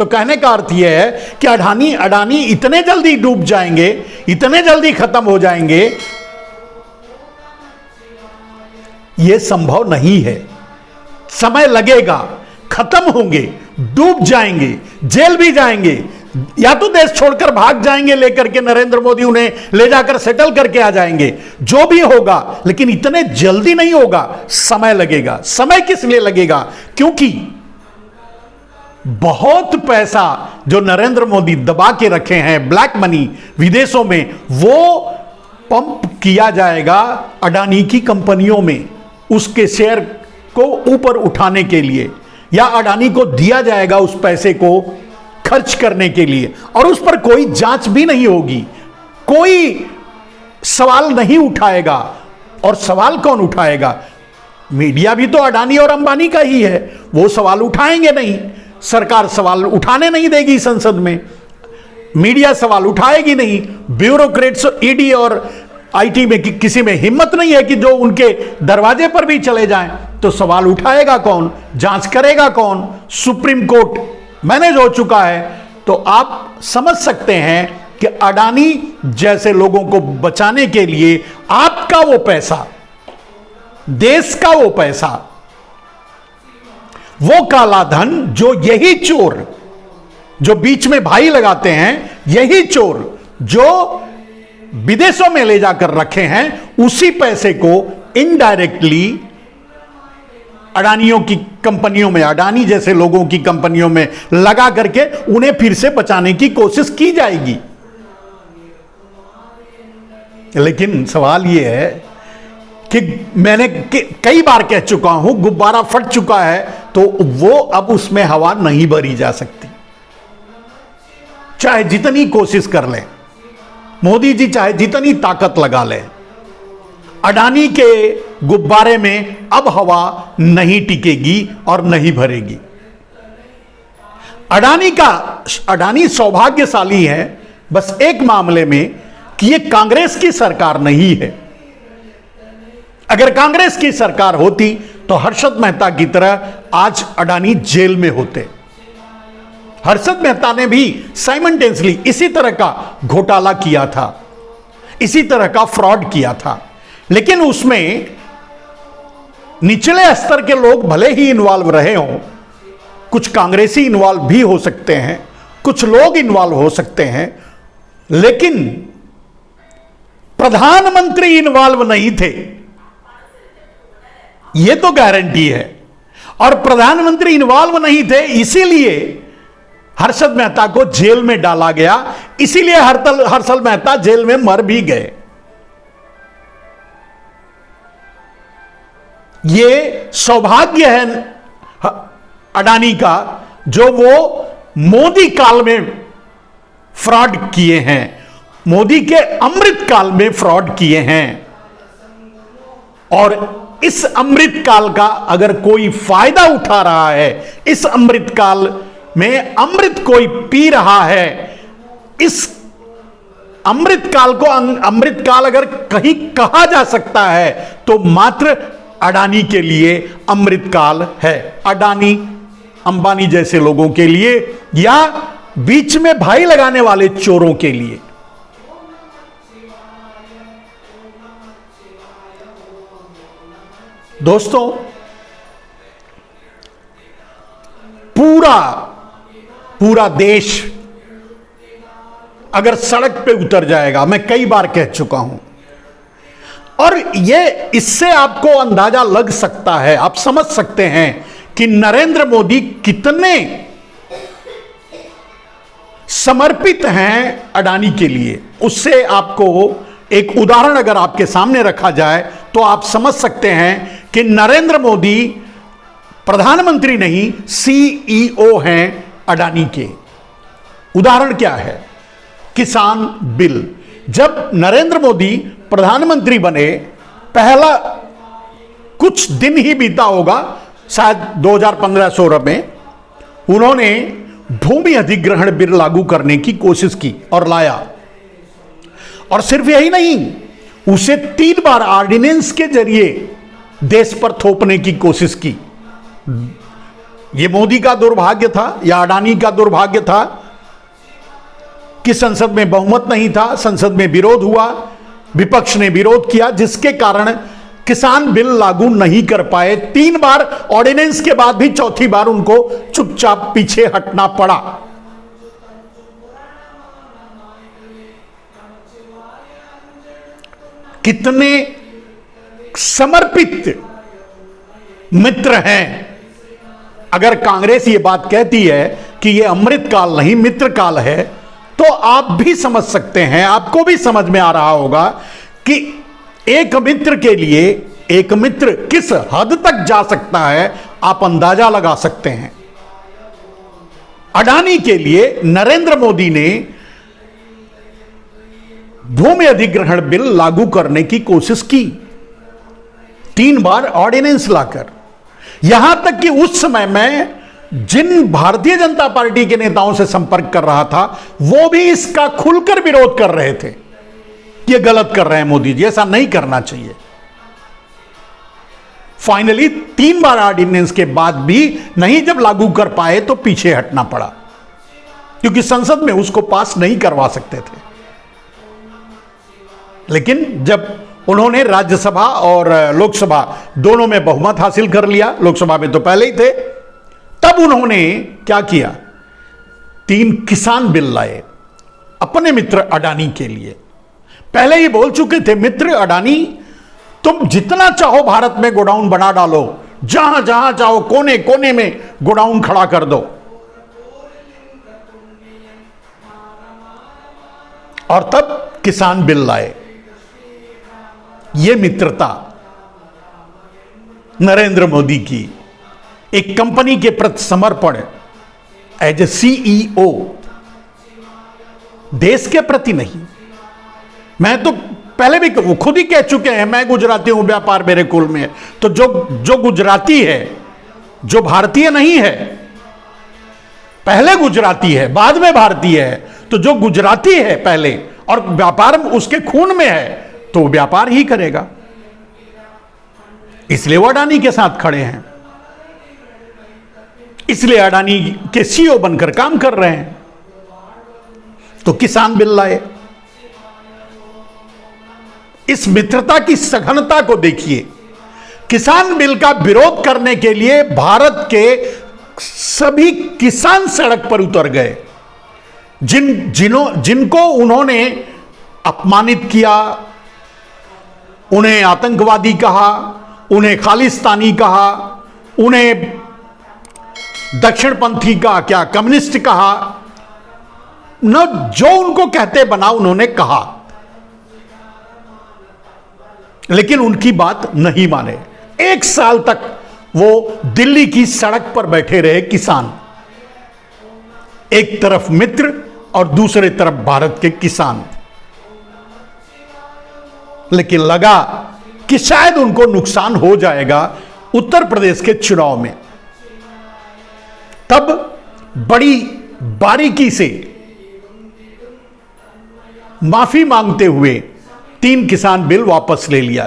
तो कहने का अर्थ यह है कि अडानी इतने जल्दी डूब जाएंगे, इतने जल्दी खत्म हो जाएंगे, यह संभव नहीं है। समय लगेगा, खत्म होंगे, डूब जाएंगे, जेल भी जाएंगे, या तो देश छोड़कर भाग जाएंगे, लेकर के नरेंद्र मोदी उन्हें ले जाकर सेटल करके आ जाएंगे, जो भी होगा, लेकिन इतने जल्दी नहीं होगा, समय लगेगा। समय किस लिए लगेगा? क्योंकि बहुत पैसा जो नरेंद्र मोदी दबा के रखे हैं, ब्लैक मनी विदेशों में, वो पंप किया जाएगा अडानी की कंपनियों में, उसके शेयर को ऊपर उठाने के लिए, या अडानी को दिया जाएगा उस पैसे को खर्च करने के लिए, और उस पर कोई जांच भी नहीं होगी, कोई सवाल नहीं उठाएगा। और सवाल कौन उठाएगा? मीडिया भी तो अडानी और अंबानी का ही है, वो सवाल उठाएंगे नहीं, सरकार सवाल उठाने नहीं देगी, संसद में मीडिया सवाल उठाएगी नहीं, ब्यूरोक्रेट्स ईडी और आईटी में किसी में हिम्मत नहीं है कि जो उनके दरवाजे पर भी चले जाएं, तो सवाल उठाएगा कौन, जांच करेगा कौन? सुप्रीम कोर्ट मैनेज हो चुका है। तो आप समझ सकते हैं कि अडानी जैसे लोगों को बचाने के लिए आपका वो पैसा, देश का वो पैसा, वो काला धन, जो यही चोर जो बीच में भाई लगाते हैं, यही चोर जो विदेशों में ले जाकर रखे हैं, उसी पैसे को इनडायरेक्टली अडानियों की कंपनियों में, अडानी जैसे लोगों की कंपनियों में लगा करके उन्हें फिर से बचाने की कोशिश की जाएगी। लेकिन सवाल यह है कि मैंने कई बार कह चुका हूं, गुब्बारा फट चुका है, तो वो अब उसमें हवा नहीं भरी जा सकती, चाहे जितनी कोशिश कर लें मोदी जी, चाहे जितनी ताकत लगा लें, अडानी के गुब्बारे में अब हवा नहीं टिकेगी और नहीं भरेगी। अडानी सौभाग्यशाली है बस एक मामले में कि ये कांग्रेस की सरकार नहीं है। अगर कांग्रेस की सरकार होती तो हर्षद मेहता की तरह आज अडानी जेल में होते। हर्षद मेहता ने भी साइमल्टेनियसली इसी तरह का घोटाला किया था, इसी तरह का फ्रॉड किया था, लेकिन उसमें निचले स्तर के लोग भले ही इन्वॉल्व रहे हों, कुछ कांग्रेसी इन्वॉल्व भी हो सकते हैं, कुछ लोग इन्वॉल्व हो सकते हैं, लेकिन प्रधानमंत्री इन्वॉल्व नहीं थे, यह तो गारंटी है। और प्रधानमंत्री इन्वॉल्व नहीं थे, इसीलिए हर्षद मेहता को जेल में डाला गया, इसीलिए हर्षद मेहता जेल में मर भी गए। ये सौभाग्य है अडानी का, जो वो मोदी काल में फ्रॉड किए हैं, मोदी के अमृत काल में फ्रॉड किए हैं। और इस अमृत काल का अगर कोई फायदा उठा रहा है, इस अमृत काल में अमृत कोई पी रहा है, इस अमृत काल को अमृत काल अगर कहीं कहा जा सकता है तो मात्र अडानी के लिए अमृत काल है। अडानी अंबानी जैसे लोगों के लिए, या बीच में भाई लगाने वाले चोरों के लिए। दोस्तों, पूरा देश अगर सड़क पे उतर जाएगा, मैं कई बार कह चुका हूं, और ये इससे आपको अंदाजा लग सकता है, आप समझ सकते हैं कि नरेंद्र मोदी कितने समर्पित हैं अडानी के लिए। उससे आपको एक उदाहरण अगर आपके सामने रखा जाए तो आप समझ सकते हैं कि नरेंद्र मोदी प्रधानमंत्री नहीं, सीईओ हैं अडानी के। उदाहरण क्या है? किसान बिल। जब नरेंद्र मोदी प्रधानमंत्री बने, पहला कुछ दिन ही बीता होगा, शायद 2015-16 में, उन्होंने भूमि अधिग्रहण बिल लागू करने की कोशिश की और लाया। और सिर्फ यही नहीं, उसे 3 बार ऑर्डिनेंस के जरिए देश पर थोपने की कोशिश की। ये मोदी का दुर्भाग्य था या अडानी का दुर्भाग्य था कि संसद में बहुमत नहीं था, संसद में विरोध हुआ, विपक्ष ने विरोध किया, जिसके कारण किसान बिल लागू नहीं कर पाए। 3 बार ऑर्डिनेंस के बाद भी चौथी बार उनको चुपचाप पीछे हटना पड़ा। कितने समर्पित मित्र हैं। अगर कांग्रेस ये बात कहती है कि ये अमृत काल नहीं मित्र काल है, तो आप भी समझ सकते हैं, आपको भी समझ में आ रहा होगा कि एक मित्र के लिए एक मित्र किस हद तक जा सकता है, आप अंदाजा लगा सकते हैं। अडानी के लिए नरेंद्र मोदी ने भूमि अधिग्रहण बिल लागू करने की कोशिश की, 3 बार ऑर्डिनेंस लाकर। यहां तक कि उस समय मैं जिन भारतीय जनता पार्टी के नेताओं से संपर्क कर रहा था, वो भी इसका खुलकर विरोध कर रहे थे कि ये गलत कर रहे हैं मोदी जी, ऐसा नहीं करना चाहिए। फाइनली 3 बार ऑर्डिनेंस के बाद भी नहीं जब लागू कर पाए तो पीछे हटना पड़ा, क्योंकि संसद में उसको पास नहीं करवा सकते थे। लेकिन जब उन्होंने राज्यसभा और लोकसभा दोनों में बहुमत हासिल कर लिया, लोकसभा में तो पहले ही थे, तब उन्होंने क्या किया, 3 किसान बिल लाए अपने मित्र अडानी के लिए। पहले ही बोल चुके थे, मित्र अडानी तुम जितना चाहो भारत में गोडाउन बना डालो, जहां जहां चाहो कोने कोने में गोडाउन खड़ा कर दो। और तब किसान बिल लाए। यह मित्रता नरेंद्र मोदी की, एक कंपनी के प्रति समर्पण एज ए सीईओ, देश के प्रति नहीं। मैं तो पहले भी वो खुद ही कह चुके हैं, मैं गुजराती हूं, व्यापार मेरे कुल में है। तो जो गुजराती है, जो भारतीय नहीं है, पहले गुजराती है बाद में भारतीय है, तो जो गुजराती है पहले और व्यापार उसके खून में है, तो व्यापार ही करेगा। इसलिए वो अडानी के साथ खड़े हैं, इसलिए अडानी के सीईओ बनकर काम कर रहे हैं। तो किसान बिल लाए। इस मित्रता की सघनता को देखिए। किसान बिल का विरोध करने के लिए भारत के सभी किसान सड़क पर उतर गए। जिनको उन्होंने अपमानित किया, उन्हें आतंकवादी कहा, उन्हें खालिस्तानी कहा, उन्हें दक्षिणपंथी का क्या कम्युनिस्ट कहा, न जो उनको कहते बना उन्होंने कहा, लेकिन उनकी बात नहीं माने। 1 साल तक वो दिल्ली की सड़क पर बैठे रहे किसान, एक तरफ मित्र और दूसरे तरफ भारत के किसान। लेकिन लगा कि शायद उनको नुकसान हो जाएगा उत्तर प्रदेश के चुनाव में। तब बड़ी बारीकी से माफी मांगते हुए 3 किसान बिल वापस ले लिया।